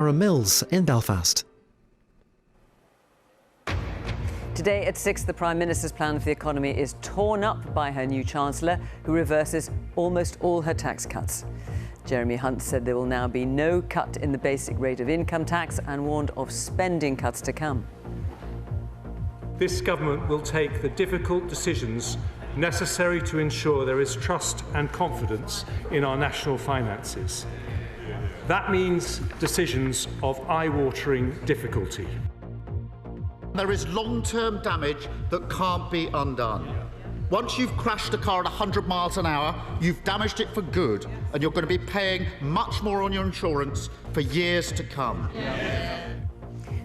Mills in Belfast. Today at 6, the Prime Minister's plan for the economy is torn up by her new Chancellor, who reverses almost all her tax cuts. Jeremy Hunt said there will now be no cut in the basic rate of income tax and warned of spending cuts to come. This government will take the difficult decisions necessary to ensure there is trust and confidence in our national finances. That means decisions of eye-watering difficulty. There is long-term damage that can't be undone. Once you've crashed a car at 100 miles an hour, you've damaged it for good, and you're going to be paying much more on your insurance for years to come.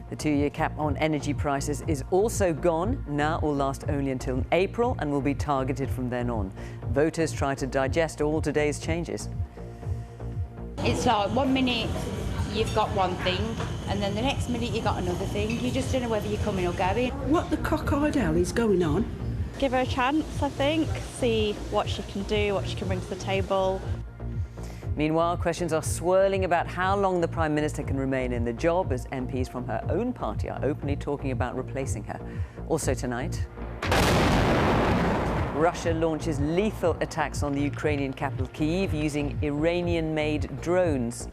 The 2-year cap on energy prices is also gone. Now it will last only until April and will be targeted from then on. Voters try to digest all today's changes. It's like 1 minute you've got one thing, and then the next minute you've got another thing. You just don't know whether you're coming or going. What the cockeyed hell is going on? Give her a chance, I think, see what she can do, what she can bring to the table. Meanwhile, questions are swirling about how long the Prime Minister can remain in the job, as MPs from her own party are openly talking about replacing her. Also tonight, Russia launches lethal attacks on the Ukrainian capital Kiev using Iranian-made drones.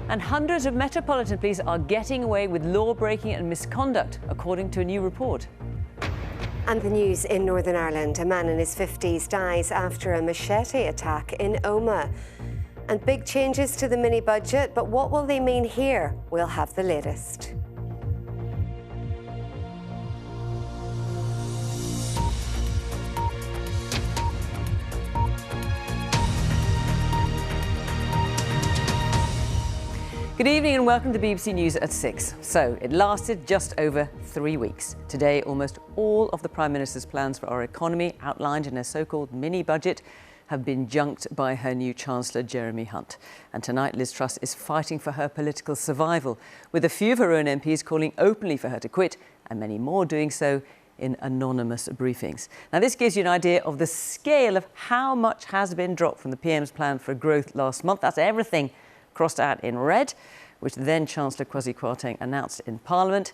And hundreds of Metropolitan Police are getting away with law-breaking and misconduct, according to a new report. And the news in Northern Ireland. A man in his 50s dies after a machete attack in Omagh. And big changes to the mini-budget, but what will they mean here? We'll have the latest. Good evening and welcome to BBC News at 6. So, it lasted just over 3 weeks. Today, almost all of the Prime Minister's plans for our economy, outlined in a so-called mini-budget, have been junked by her new Chancellor, Jeremy Hunt. And tonight, Liz Truss is fighting for her political survival, with a few of her own MPs calling openly for her to quit, and many more doing so in anonymous briefings. Now, this gives you an idea of the scale of how much has been dropped from the PM's plan for growth last month. That's everything crossed out in red, which then Chancellor Kwasi Kwarteng announced in Parliament,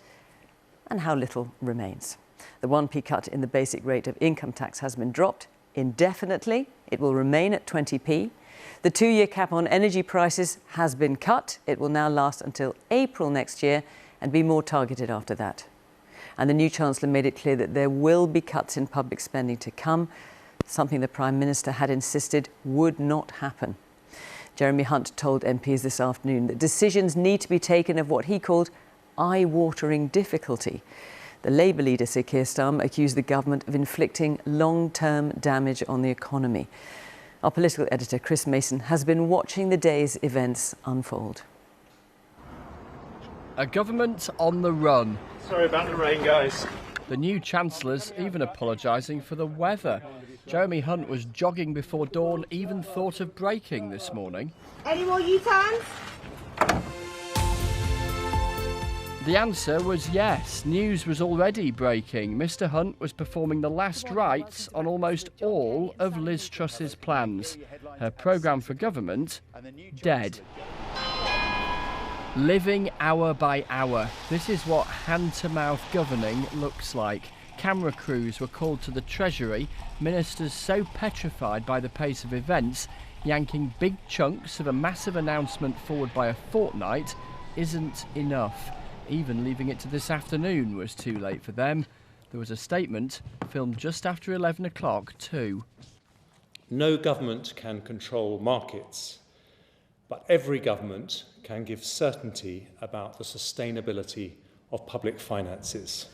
and how little remains. The 1p cut in the basic rate of income tax has been dropped indefinitely. It will remain at 20p. The 2-year cap on energy prices has been cut. It will now last until April next year and be more targeted after that. And the new Chancellor made it clear that there will be cuts in public spending to come, something the Prime Minister had insisted would not happen. Jeremy Hunt told MPs this afternoon that decisions need to be taken of what he called eye-watering difficulty. The Labour leader, Sir Keir Starmer, accused the government of inflicting long-term damage on the economy. Our political editor, Chris Mason, has been watching the day's events unfold. A government on the run. Sorry about the rain, guys. The new Chancellor's even apologising for the weather. Jeremy Hunt was jogging before dawn, even thought of braking this morning. Any more U-turns? The answer was yes. News was already breaking. Mr Hunt was performing the last rites on almost all of Liz Truss's plans. Her programme for government, dead. Living hour by hour. This is what hand-to-mouth governing looks like. Camera crews were called to the Treasury, ministers so petrified by the pace of events, yanking big chunks of a massive announcement forward by a fortnight isn't enough. Even leaving it to this afternoon was too late for them. There was a statement filmed just after 11 o'clock too. No government can control markets, but every government can give certainty about the sustainability of public finances.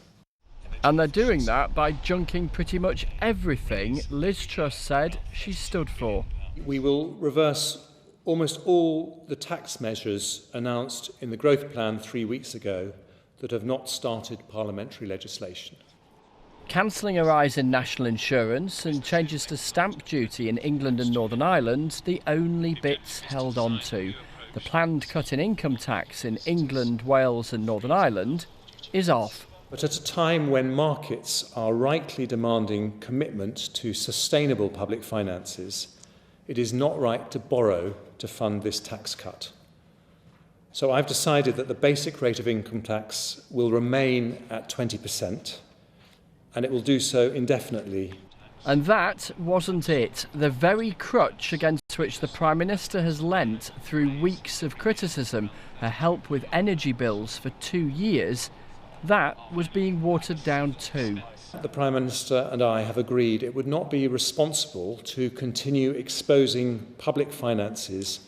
And they're doing that by junking pretty much everything Liz Truss said she stood for. We will reverse almost all the tax measures announced in the growth plan 3 weeks ago that have not started parliamentary legislation. Cancelling a rise in national insurance and changes to stamp duty in England and Northern Ireland, the only bits held on to. The planned cut in income tax in England, Wales and Northern Ireland is off. But at a time when markets are rightly demanding commitment to sustainable public finances, it is not right to borrow to fund this tax cut. So I've decided that the basic rate of income tax will remain at 20%, and it will do so indefinitely. And that wasn't it. The very crutch against which the Prime Minister has leant through weeks of criticism, her help with energy bills for 2 years, that was being watered down too. The Prime Minister and I have agreed it would not be responsible to continue exposing public finances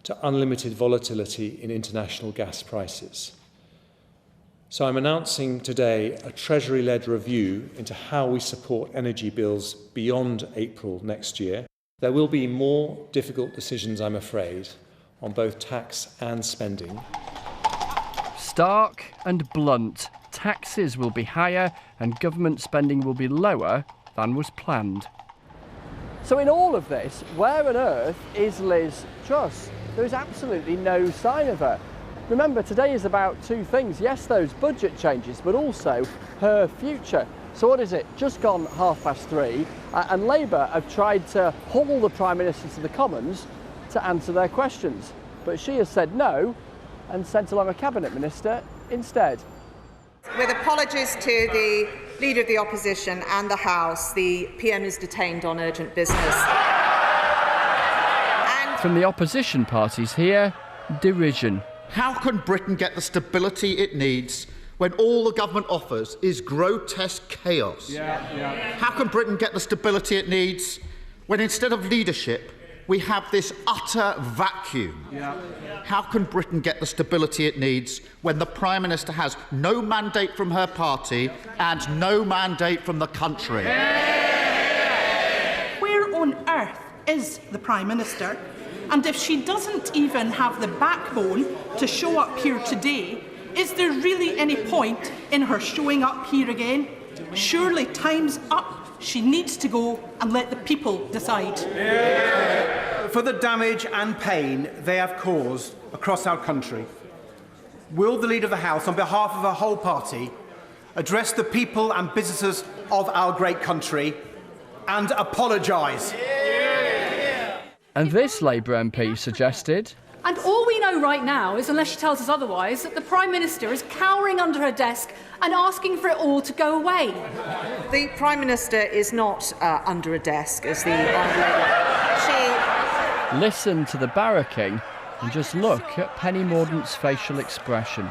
to unlimited volatility in international gas prices. So I'm announcing today a Treasury-led review into how we support energy bills beyond April next year. There will be more difficult decisions, I'm afraid, on both tax and spending. Stark and blunt, taxes will be higher and government spending will be lower than was planned. So in all of this, where on earth is Liz Truss? There is absolutely no sign of her. Remember, today is about two things. Yes, those budget changes, but also her future. So what is it? Just gone 3:30, and Labour have tried to haul the Prime Minister to the Commons to answer their questions. But she has said no and sent along a Cabinet Minister instead. With apologies to the Leader of the Opposition and the House, the PM is detained on urgent business. From the opposition parties here, derision. How can Britain get the stability it needs when all the government offers is grotesque chaos? How can Britain get the stability it needs when instead of leadership we have this utter vacuum? How can Britain get the stability it needs when the Prime Minister has no mandate from her party and no mandate from the country? Where on earth is the Prime Minister? And if she doesn't even have the backbone to show up here today, is there really any point in her showing up here again? Surely time's up. She needs to go and let the people decide. For the damage and pain they have caused across our country, will the Leader of the House, on behalf of her whole party, address the people and businesses of our great country and apologise? And this Labour MP suggested... And all we know right now is, unless she tells us otherwise, that the Prime Minister is cowering under her desk and asking for it all to go away. The Prime Minister is not under a desk, as the Honourable Lady. Listen to the barracking and just look at Penny Mordaunt's facial expression.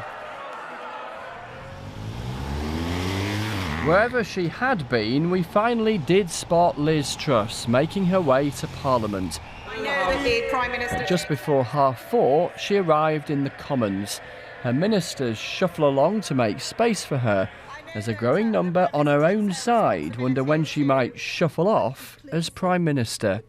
Wherever she had been, we finally did spot Liz Truss making her way to Parliament. I know that the Prime Minister... Just before 4:30, she arrived in the Commons. Her ministers shuffle along to make space for her, as a growing number on her own side wonder when she might shuffle off as Prime Minister.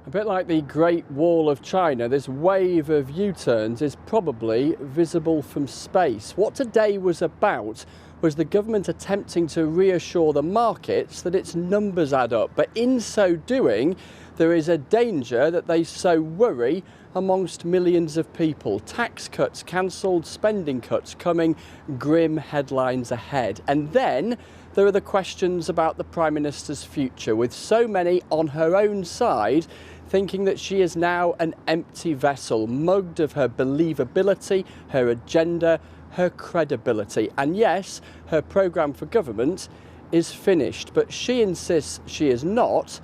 A bit like the Great Wall of China, this wave of U-turns is probably visible from space. What today was about was the government attempting to reassure the markets that its numbers add up. But in so doing, there is a danger that they sow worry amongst millions of people. Tax cuts cancelled, spending cuts coming, grim headlines ahead. And then there are the questions about the Prime Minister's future, with so many on her own side thinking that she is now an empty vessel, mugged of her believability, her agenda, her credibility. And yes, her programme for government is finished, but she insists she is not,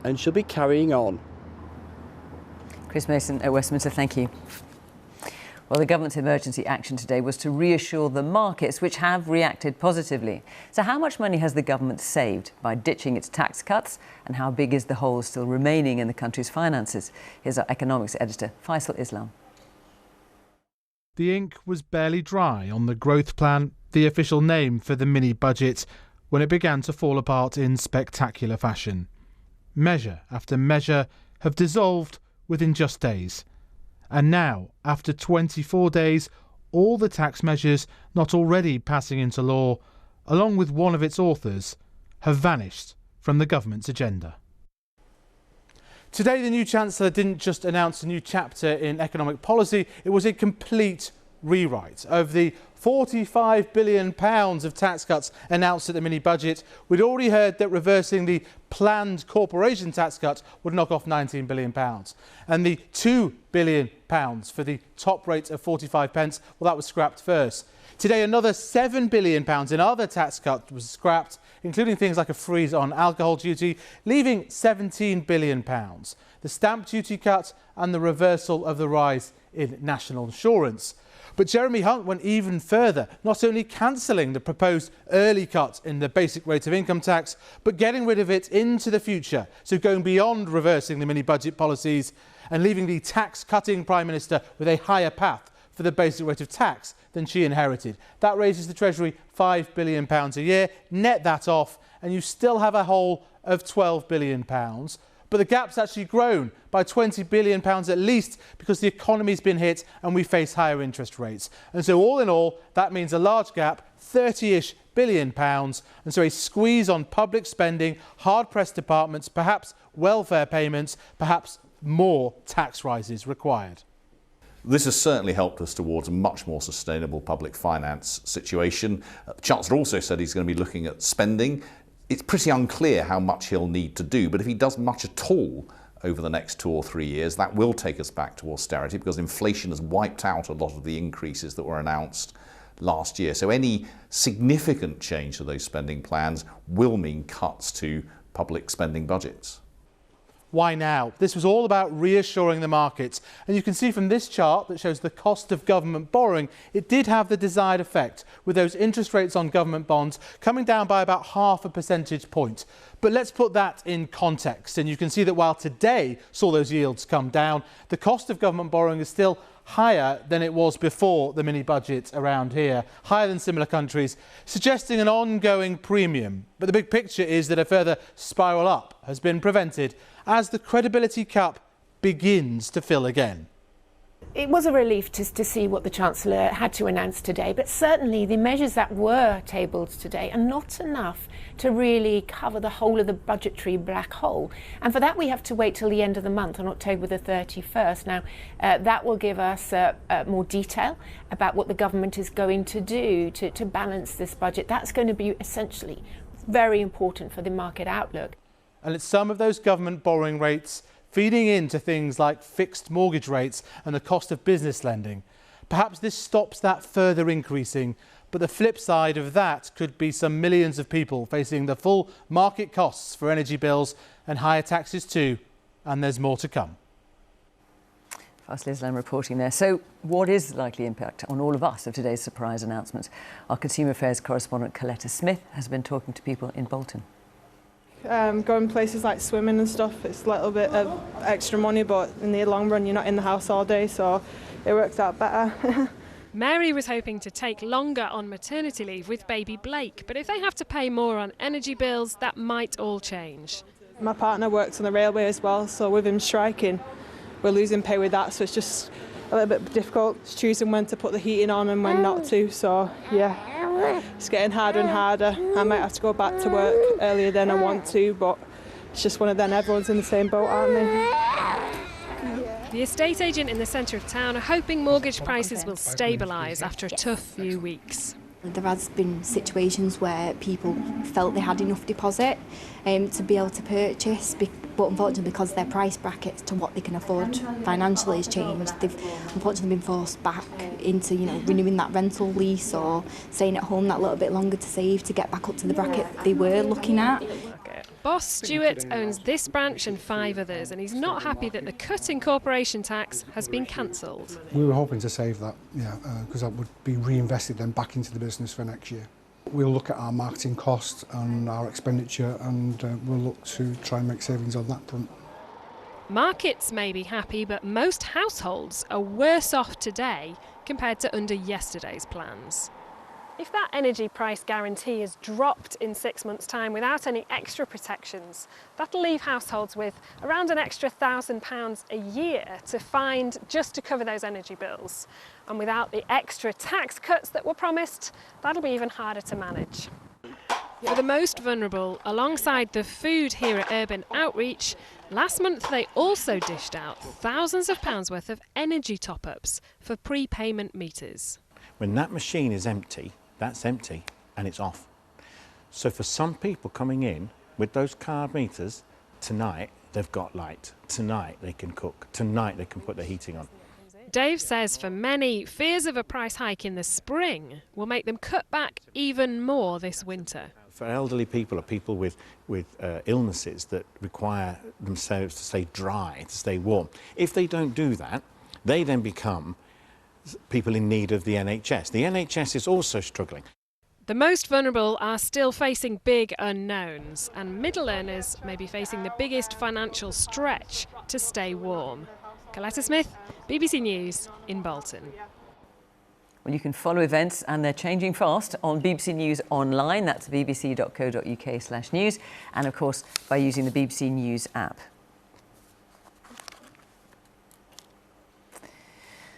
and she'll be carrying on. Chris Mason at Westminster, thank you. Well, the government's emergency action today was to reassure the markets, which have reacted positively. So how much money has the government saved by ditching its tax cuts, and how big is the hole still remaining in the country's finances? Here's our economics editor, Faisal Islam. The ink was barely dry on the growth plan, the official name for the mini-budget, when it began to fall apart in spectacular fashion. Measure after measure have dissolved within just days. And now, after 24 days, all the tax measures not already passing into law, along with one of its authors, have vanished from the government's agenda. Today, the new Chancellor didn't just announce a new chapter in economic policy, it was a complete rewrite. Of the £45 billion of tax cuts announced at the mini-budget, we'd already heard that reversing the planned corporation tax cut would knock off £19 billion. And the £2 billion for the top rate of 45p, well, that was scrapped first. Today, another £7 billion in other tax cuts was scrapped, including things like a freeze on alcohol duty, leaving £17 billion. The stamp duty cut and the reversal of the rise in national insurance. But Jeremy Hunt went even further, not only cancelling the proposed early cut in the basic rate of income tax, but getting rid of it into the future, so going beyond reversing the mini-budget policies and leaving the tax-cutting Prime Minister with a higher path for the basic rate of tax than she inherited. That raises the Treasury £5 billion a year. Net that off, and you still have a hole of £12 billion. But the gap's actually grown by £20 billion at least because the economy's been hit and we face higher interest rates. And so all in all, that means a large gap, £30-ish billion, and so a squeeze on public spending, hard-pressed departments, perhaps welfare payments, perhaps more tax rises required. This has certainly helped us towards a much more sustainable public finance situation. The Chancellor also said he's going to be looking at spending. It's pretty unclear how much he'll need to do, but if he does much at all over the next 2 or 3 years, that will take us back to austerity because inflation has wiped out a lot of the increases that were announced last year. So any significant change to those spending plans will mean cuts to public spending budgets. Why now? This was all about reassuring the markets. And you can see from this chart that shows the cost of government borrowing, it did have the desired effect, with those interest rates on government bonds coming down by about half a percentage point. But let's put that in context. And you can see that while today saw those yields come down, the cost of government borrowing is still higher than it was before the mini-budget around here, higher than similar countries, suggesting an ongoing premium. But the big picture is that a further spiral up has been prevented as the credibility cup begins to fill again. It was a relief to see what the Chancellor had to announce today, but certainly the measures that were tabled today are not enough to really cover the whole of the budgetary black hole. And for that we have to wait till the end of the month, on October the 31st. Now, that will give us more detail about what the government is going to do to balance this budget. That's going to be essentially very important for the market outlook. And it's some of those government borrowing rates feeding into things like fixed mortgage rates and the cost of business lending. Perhaps this stops that further increasing, but the flip side of that could be some millions of people facing the full market costs for energy bills and higher taxes too, and there's more to come. Fast Liz Lamb reporting there. So what is the likely impact on all of us of today's surprise announcement? Our Consumer Affairs correspondent Coletta Smith has been talking to people in Bolton. Going places like swimming and stuff, it's a little bit of extra money, but in the long run you're not in the house all day, so it works out better. Mary was hoping to take longer on maternity leave with baby Blake, but if they have to pay more on energy bills, that might all change. My partner works on the railway as well, so with him striking, we're losing pay with that, so it's just a little bit difficult. It's choosing when to put the heating on and when not to, so yeah. It's getting harder and harder. I might have to go back to work earlier than I want to, but it's just one of them. Everyone's in the same boat, aren't they? The estate agent in the centre of town are hoping mortgage prices will stabilise after a tough few weeks. There has been situations where people felt they had enough deposit to be able to purchase, but unfortunately because their price bracket to what they can afford financially has changed, they've unfortunately been forced back into renewing that rental lease or staying at home that little bit longer to save to get back up to the bracket they were looking at. Boss Stewart owns this branch and 5 others, and he's not happy that the cut in corporation tax has been cancelled. We were hoping to save that, because that would be reinvested then back into the business for next year. We'll look at our marketing costs and our expenditure, and we'll look to try and make savings on that front. Markets may be happy, but most households are worse off today compared to under yesterday's plans. If that energy price guarantee is dropped in 6 months' time without any extra protections, that'll leave households with around an extra £1,000 a year to find just to cover those energy bills. And without the extra tax cuts that were promised, that'll be even harder to manage. For the most vulnerable, alongside the food here at Urban Outreach, last month they also dished out thousands of pounds worth of energy top-ups for prepayment meters. When that machine is empty, that's empty and it's off. So for some people coming in with those card meters, tonight they've got light, tonight they can cook, tonight they can put the heating on. Dave says for many, fears of a price hike in the spring will make them cut back even more this winter. For elderly people or people with illnesses that require themselves to stay dry, to stay warm, if they don't do that, they then become people in need of the NHS. The NHS is also struggling. The most vulnerable are still facing big unknowns, and middle earners may be facing the biggest financial stretch to stay warm. Coletta Smith, BBC News in Bolton. Well, you can follow events, and they're changing fast, on BBC News Online. That's bbc.co.uk/news, and of course by using the BBC News app.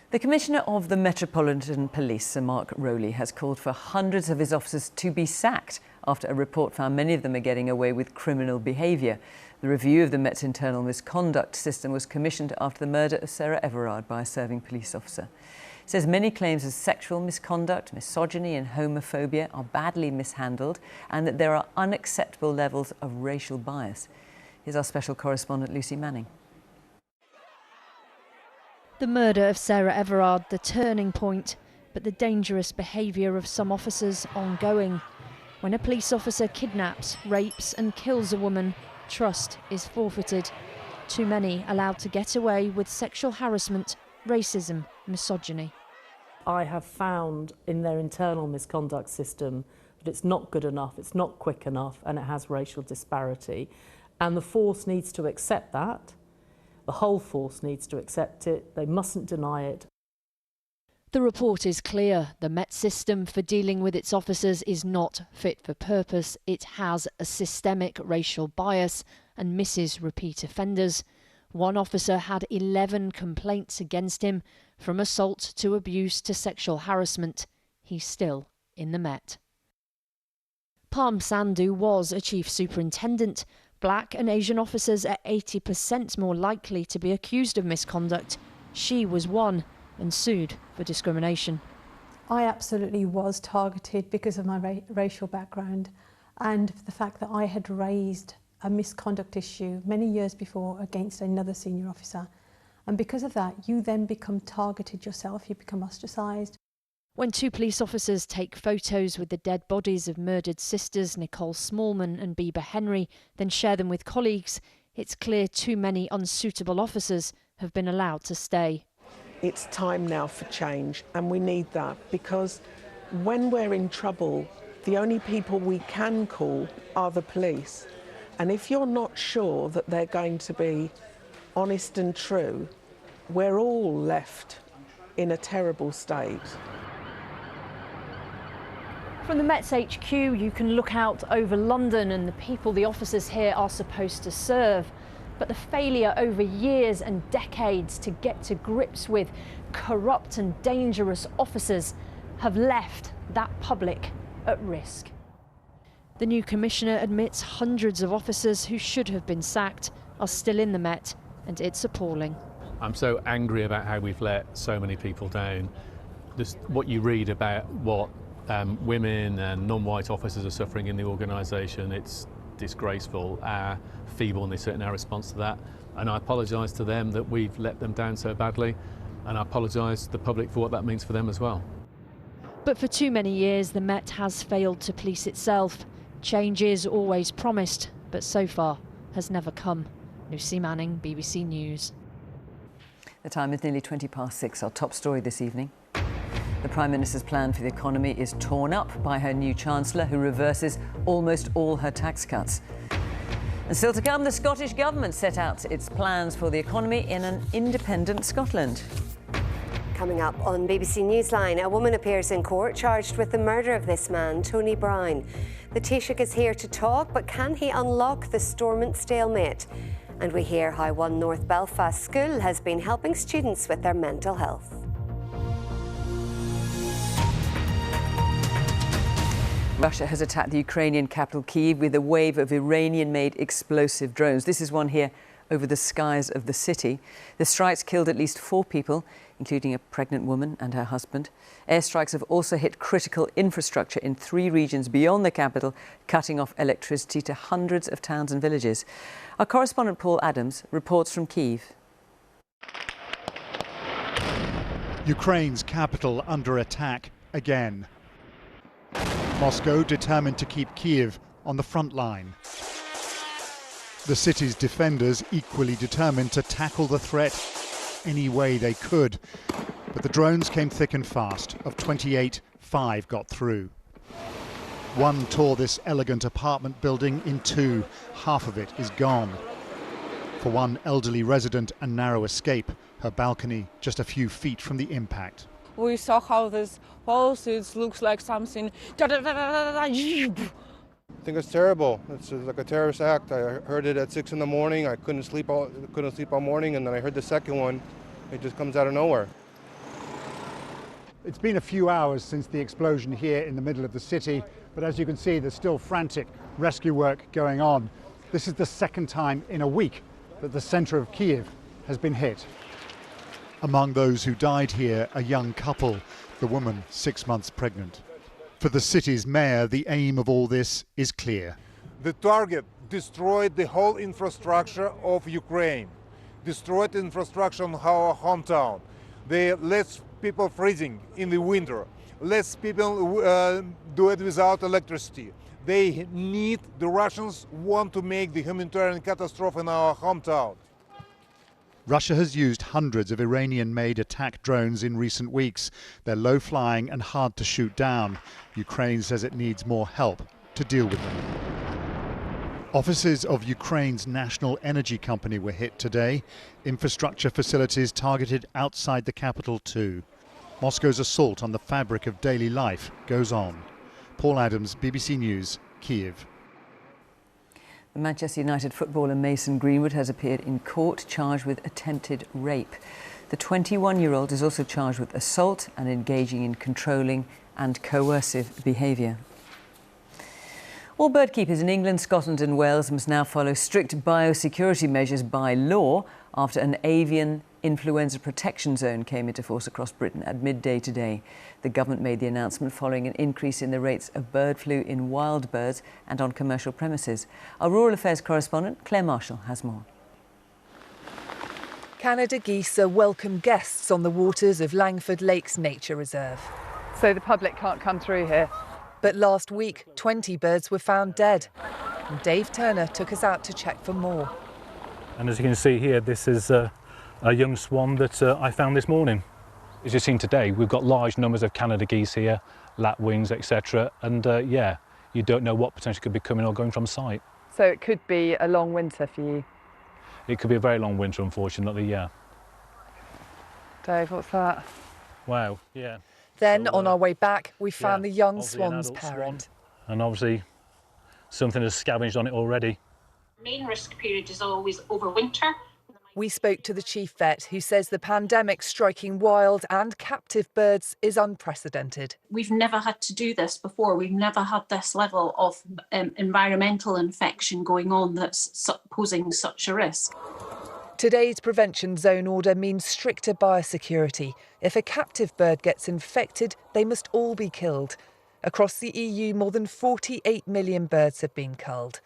The Commissioner of the Metropolitan Police, Sir Mark Rowley, has called for hundreds of his officers to be sacked after a report found many of them are getting away with criminal behaviour. The review of the Met's internal misconduct system was commissioned after the murder of Sarah Everard by a serving police officer. It says many claims of sexual misconduct, misogyny and homophobia are badly mishandled, and that there are unacceptable levels of racial bias. Here's our special correspondent Lucy Manning. The murder of Sarah Everard, the turning point, but the dangerous behaviour of some officers ongoing. When a police officer kidnaps, rapes and kills a woman, trust is forfeited. Too many allowed to get away with sexual harassment, racism, misogyny. I have found in their internal misconduct system that it's not good enough, it's not quick enough, and it has racial disparity. And the force needs to accept that. The whole force needs to accept it. They mustn't deny it. The report is clear. The Met system for dealing with its officers is not fit for purpose. It has a systemic racial bias and misses repeat offenders. One officer had 11 complaints against him, from assault to abuse to sexual harassment. He's still in the Met. Palm Sandhu was a chief superintendent. Black and Asian officers are 80% more likely to be accused of misconduct. She was one and sued for discrimination. I absolutely was targeted because of my racial background and the fact that I had raised a misconduct issue many years before against another senior officer. And because of that, you then become targeted yourself, you become ostracised. When two police officers take photos with the dead bodies of murdered sisters Nicole Smallman and Bieber Henry, then share them with colleagues, it's clear too many unsuitable officers have been allowed to stay. It's time now for change, and we need that, because when we're in trouble, the only people we can call are the police. And if you're not sure that they're going to be honest and true, we're all left in a terrible state. From the Met's HQ, you can look out over London and the people the officers here are supposed to serve. But the failure over years and decades to get to grips with corrupt and dangerous officers have left that public at risk. The new commissioner admits hundreds of officers who should have been sacked are still in the Met, and it's appalling. I'm so angry about how we've let so many people down. Just what you read about what women and non-white officers are suffering in the organisation, it's disgraceful, our feebleness in our response to that. And I apologise to them that we've let them down so badly, and I apologise to the public for what that means for them as well. But for too many years, the Met has failed to police itself. Change is always promised, but so far has never come. Lucy Manning, BBC News. The time is nearly 6:20. Our top story this evening. The Prime Minister's plan for the economy is torn up by her new Chancellor, who reverses almost all her tax cuts. And still to come, the Scottish Government set out its plans for the economy in an independent Scotland. Coming up on BBC Newsline, a woman appears in court charged with the murder of this man, Tony Brown. The Taoiseach is here to talk, but can he unlock the Stormont stalemate? And we hear how one North Belfast school has been helping students with their mental health. Russia has attacked the Ukrainian capital Kiev with a wave of Iranian-made explosive drones. This is one here over the skies of the city. The strikes killed at least 4 people, including a pregnant woman and her husband. Airstrikes have also hit critical infrastructure in 3 regions beyond the capital, cutting off electricity to hundreds of towns and villages. Our correspondent Paul Adams reports from Kiev. Ukraine's capital under attack again. Moscow determined to keep Kiev on the front line. The city's defenders equally determined to tackle the threat any way they could. But the drones came thick and fast. Of 28, 5 got through. One tore this elegant apartment building in 2. Half of it is gone. For one elderly resident, a narrow escape. Her balcony just a few feet from the impact. We saw how this pulse, it looks like something. I think it's terrible. It's like a terrorist act. I heard it at 6 in the morning. I couldn't sleep all morning, and then I heard the second one. It just comes out of nowhere. It's been a few hours since the explosion here in the middle of the city, but as you can see, there's still frantic rescue work going on. This is the second time in a week that the centre of Kiev has been hit. Among those who died here, a young couple, the woman 6 months pregnant. For the city's mayor, the aim of all this is clear. The target destroyed the whole infrastructure of Ukraine, destroyed the infrastructure in our hometown. They less people freezing in the winter, less people do it without electricity. The Russians want to make the humanitarian catastrophe in our hometown. Russia has used hundreds of Iranian-made attack drones in recent weeks. They're low-flying and hard to shoot down. Ukraine says it needs more help to deal with them. Offices of Ukraine's national energy company were hit today. Infrastructure facilities targeted outside the capital too. Moscow's assault on the fabric of daily life goes on. Paul Adams, BBC News, Kiev. The Manchester United footballer Mason Greenwood has appeared in court charged with attempted rape. The 21-year-old is also charged with assault and engaging in controlling and coercive behaviour. All bird keepers in England, Scotland and Wales must now follow strict biosecurity measures by law after an avian influenza protection zone came into force across Britain at midday today. The government made the announcement following an increase in the rates of bird flu in wild birds and on commercial premises. Our Rural Affairs correspondent Claire Marshall has more. Canada geese are welcome guests on the waters of Langford Lakes Nature Reserve. So the public can't come through here. But last week, 20 birds were found dead. And Dave Turner took us out to check for more. And as you can see here, this is a young swan that I found this morning. As you've seen today, we've got large numbers of Canada geese here, lapwings, etc. And yeah, you don't know what potentially could be coming or going from site. So it could be a long winter for you? It could be a very long winter, unfortunately, yeah. Dave, what's that? Wow, yeah. Then, on our way back, we found the young swan's parent. Swan, and obviously, something has scavenged on it already. The main risk period is always over winter. We spoke to the chief vet, who says the pandemic striking wild and captive birds is unprecedented. We've never had to do this before. We've never had this level of environmental infection going on that's posing such a risk. Today's prevention zone order means stricter biosecurity. If a captive bird gets infected, they must all be killed. Across the EU, more than 48 million birds have been culled.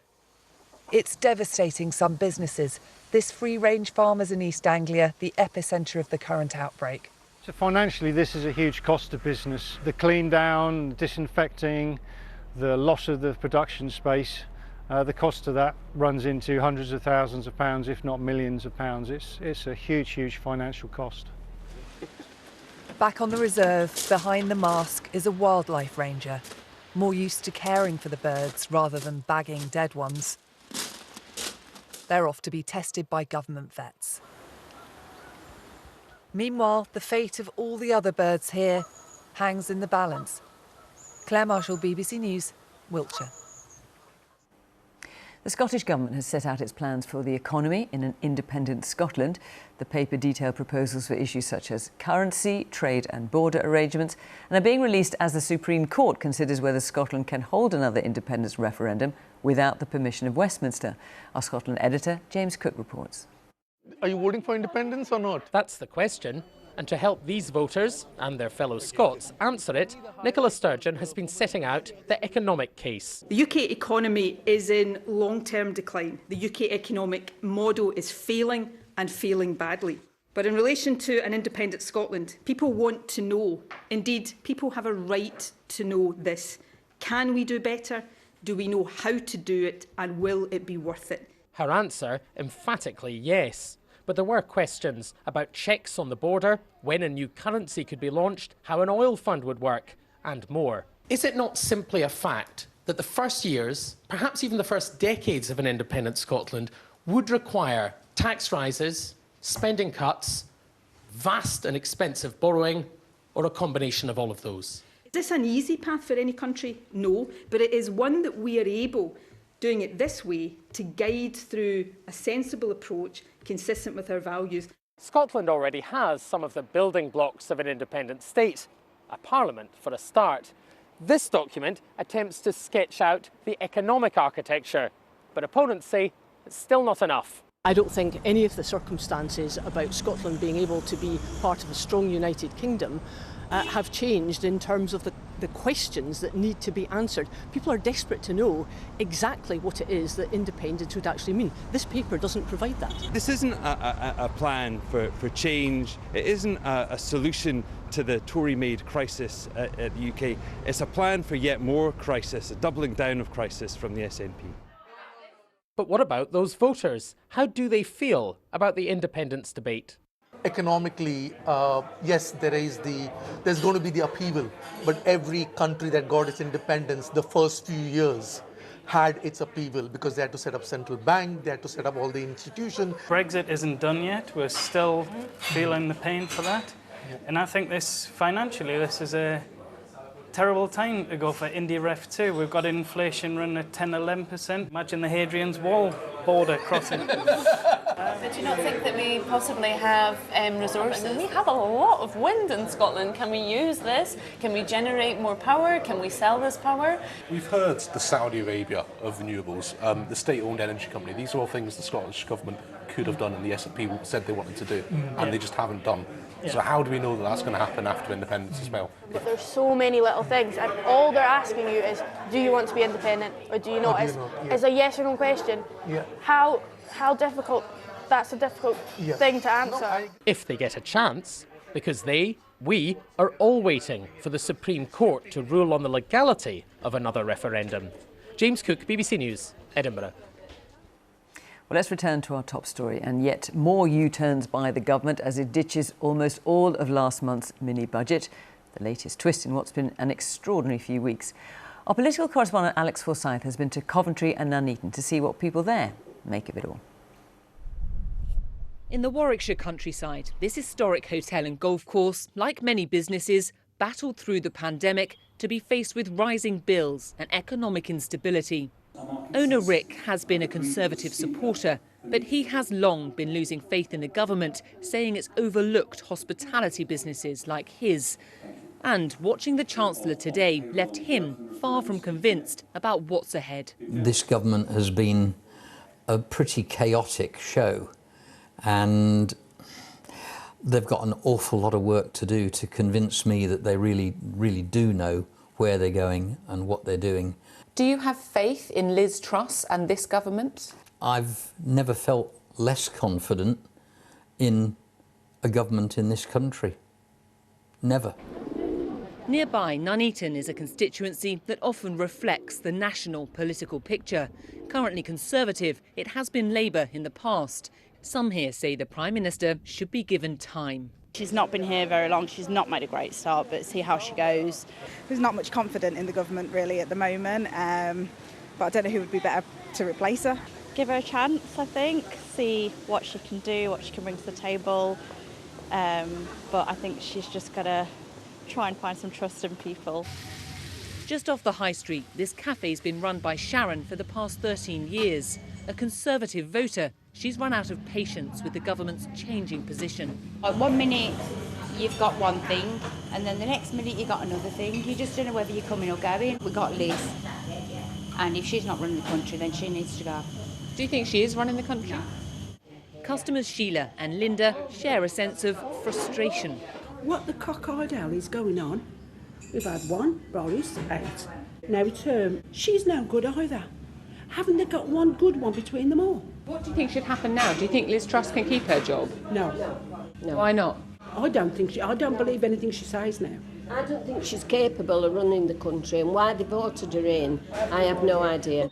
It's devastating some businesses. This free-range farmers in East Anglia, the epicentre of the current outbreak. So financially, this is a huge cost to business. The clean down, disinfecting, the loss of the production space, the cost of that runs into hundreds of thousands of pounds, if not millions of pounds. It's a huge, huge financial cost. Back on the reserve, behind the mask, is a wildlife ranger, more used to caring for the birds rather than bagging dead ones. They're off to be tested by government vets. Meanwhile, the fate of all the other birds here hangs in the balance. Claire Marshall, BBC News, Wiltshire. The Scottish Government has set out its plans for the economy in an independent Scotland. The paper detailed proposals for issues such as currency, trade and border arrangements, and are being released as the Supreme Court considers whether Scotland can hold another independence referendum without the permission of Westminster. Our Scotland editor, James Cook, reports. Are you voting for independence or not? That's the question. And to help these voters and their fellow Scots answer it, Nicola Sturgeon has been setting out the economic case. The UK economy is in long-term decline. The UK economic model is failing and failing badly. But in relation to an independent Scotland, people want to know, indeed, people have a right to know this. Can we do better? Do we know how to do it? And will it be worth it? Her answer, emphatically yes. But there were questions about checks on the border, when a new currency could be launched, how an oil fund would work, and more. Is it not simply a fact that the first years, perhaps even the first decades of an independent Scotland, would require tax rises, spending cuts, vast and expensive borrowing, or a combination of all of those? Is this an easy path for any country? No, but it is one that we are able, doing it this way, to guide through a sensible approach consistent with our values. Scotland already has some of the building blocks of an independent state, a parliament for a start. This document attempts to sketch out the economic architecture, but opponents say it's still not enough. I don't think any of the circumstances about Scotland being able to be part of a strong United Kingdom have changed in terms of the questions that need to be answered. People are desperate to know exactly what it is that independence would actually mean. This paper doesn't provide that. This isn't a plan for change. It isn't a solution to the Tory-made crisis at the UK. It's a plan for yet more crisis, a doubling down of crisis from the SNP. But what about those voters? How do they feel about the independence debate? Economically, yes, there's going to be the upheaval, but every country that got its independence the first few years had its upheaval because they had to set up central bank, they had to set up all the institutions. Brexit isn't done yet. We're still feeling the pain for that. And I think financially, this is a terrible time to go for India Ref 2. We've got inflation running at 10-11%. Imagine the Hadrian's Wall border crossing. But do you not think that we possibly have resources? We have a lot of wind in Scotland. Can we use this? Can we generate more power? Can we sell this power? We've heard the Saudi Arabia of renewables, the state-owned energy company. These are all things the Scottish Government could have done and the SNP said they wanted to do, and they just haven't done. Yeah. So how do we know that that's going to happen after independence as well? But there's so many little things, and all they're asking you is, do you want to be independent or do you not? It's a yes or no question. Yeah. How difficult? That's a difficult thing to answer. If they get a chance, because we are all waiting for the Supreme Court to rule on the legality of another referendum. James Cook, BBC News, Edinburgh. Well, let's return to our top story, and yet more U-turns by the government as it ditches almost all of last month's mini-budget, the latest twist in what's been an extraordinary few weeks. Our political correspondent Alex Forsyth has been to Coventry and Nuneaton to see what people there make of it all. In the Warwickshire countryside, this historic hotel and golf course, like many businesses, battled through the pandemic to be faced with rising bills and economic instability. Owner Rick has been a Conservative supporter, but he has long been losing faith in the government, saying it's overlooked hospitality businesses like his. And watching the Chancellor today left him far from convinced about what's ahead. This government has been a pretty chaotic show, and they've got an awful lot of work to do to convince me that they really do know where they're going and what they're doing. Do you have faith in Liz Truss and this government? I've never felt less confident in a government in this country. Never. Nearby, Nuneaton is a constituency that often reflects the national political picture. Currently Conservative, it has been Labour in the past. Some here say the Prime Minister should be given time. She's not been here very long, she's not made a great start, but see how she goes. There's not much confidence in the government really at the moment, but I don't know who would be better to replace her. Give her a chance, I think, see what she can do, what she can bring to the table, but I think she's just got to try and find some trust in people. Just off the high street, this cafe's been run by Sharon for the past 13 years. A Conservative voter, she's run out of patience with the government's changing position. Like 1 minute you've got one thing, and then the next minute you've got another thing. You just don't know whether you're coming or going. We've got Liz, and if she's not running the country, then she needs to go. Do you think she is running the country? Customers Sheila and Linda share a sense of frustration. What the cockeyed hell is going on? We've had one, Boris, out. Now it's her. She's no good either. Haven't they got one good one between them all? What do you think should happen now? Do you think Liz Truss can keep her job? No. Why not? I don't believe anything she says now. I don't think she's capable of running the country, and why they voted her in, I have no idea.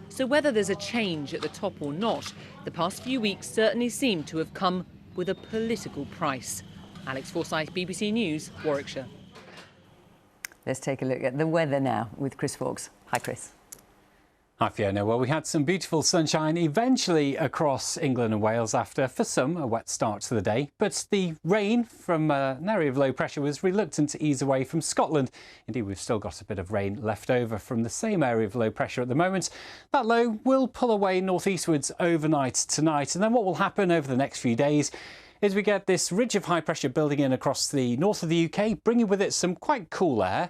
So whether there's a change at the top or not, the past few weeks certainly seem to have come with a political price. Alex Forsyth, BBC News, Warwickshire. Let's take a look at the weather now with Chris Fawkes. Hi, Chris. Hi, Fiona. Well, we had some beautiful sunshine eventually across England and Wales after, for some, a wet start to the day. But the rain from an area of low pressure was reluctant to ease away from Scotland. Indeed, we've still got a bit of rain left over from the same area of low pressure at the moment. That low will pull away northeastwards overnight tonight. And then what will happen over the next few days is we get this ridge of high pressure building in across the north of the UK, bringing with it some quite cool air,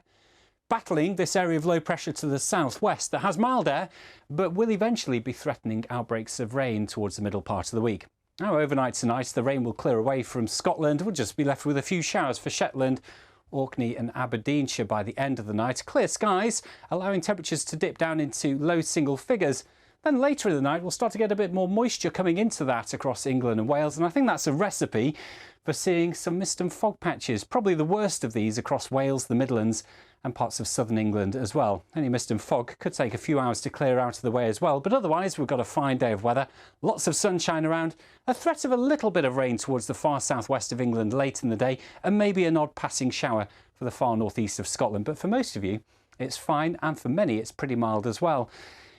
battling this area of low pressure to the southwest that has mild air, but will eventually be threatening outbreaks of rain towards the middle part of the week. Now, overnight tonight, the rain will clear away from Scotland. We'll just be left with a few showers for Shetland, Orkney and Aberdeenshire by the end of the night. Clear skies, allowing temperatures to dip down into low single figures. Then later in the night, we'll start to get a bit more moisture coming into that across England and Wales. And I think that's a recipe for seeing some mist and fog patches, probably the worst of these across Wales, the Midlands and parts of southern England as well. Any mist and fog could take a few hours to clear out of the way as well. But otherwise, we've got a fine day of weather, lots of sunshine around, a threat of a little bit of rain towards the far southwest of England late in the day, and maybe an odd passing shower for the far northeast of Scotland. But for most of you, it's fine, and for many, it's pretty mild as well.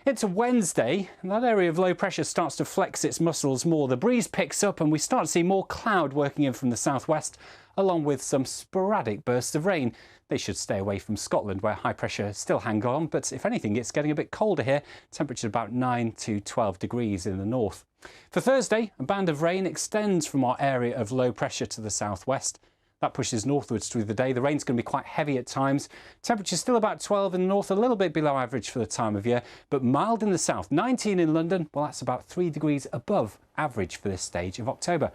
It's a Wednesday, and that area of low pressure starts to flex its muscles more. The breeze picks up and we start to see more cloud working in from the southwest, along with some sporadic bursts of rain. They should stay away from Scotland, where high pressure still hangs on, but if anything, it's getting a bit colder here. Temperature about 9 to 12 degrees in the north. For Thursday, a band of rain extends from our area of low pressure to the southwest. That pushes northwards through the day. The rain's going to be quite heavy at times. Temperature's still about 12 in the north, a little bit below average for the time of year, but mild in the south. 19 in London, well, that's about 3 degrees above average for this stage of October.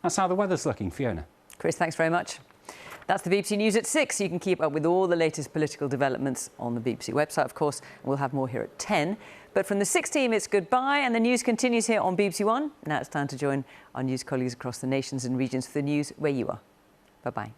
That's how the weather's looking. Fiona. Chris, thanks very much. That's the BBC News at 6. You can keep up with all the latest political developments on the BBC website, of course. We'll have more here at 10. But from the 6 team, it's goodbye, and the news continues here on BBC One. Now it's time to join our news colleagues across the nations and regions for the news where you are. Bye-bye.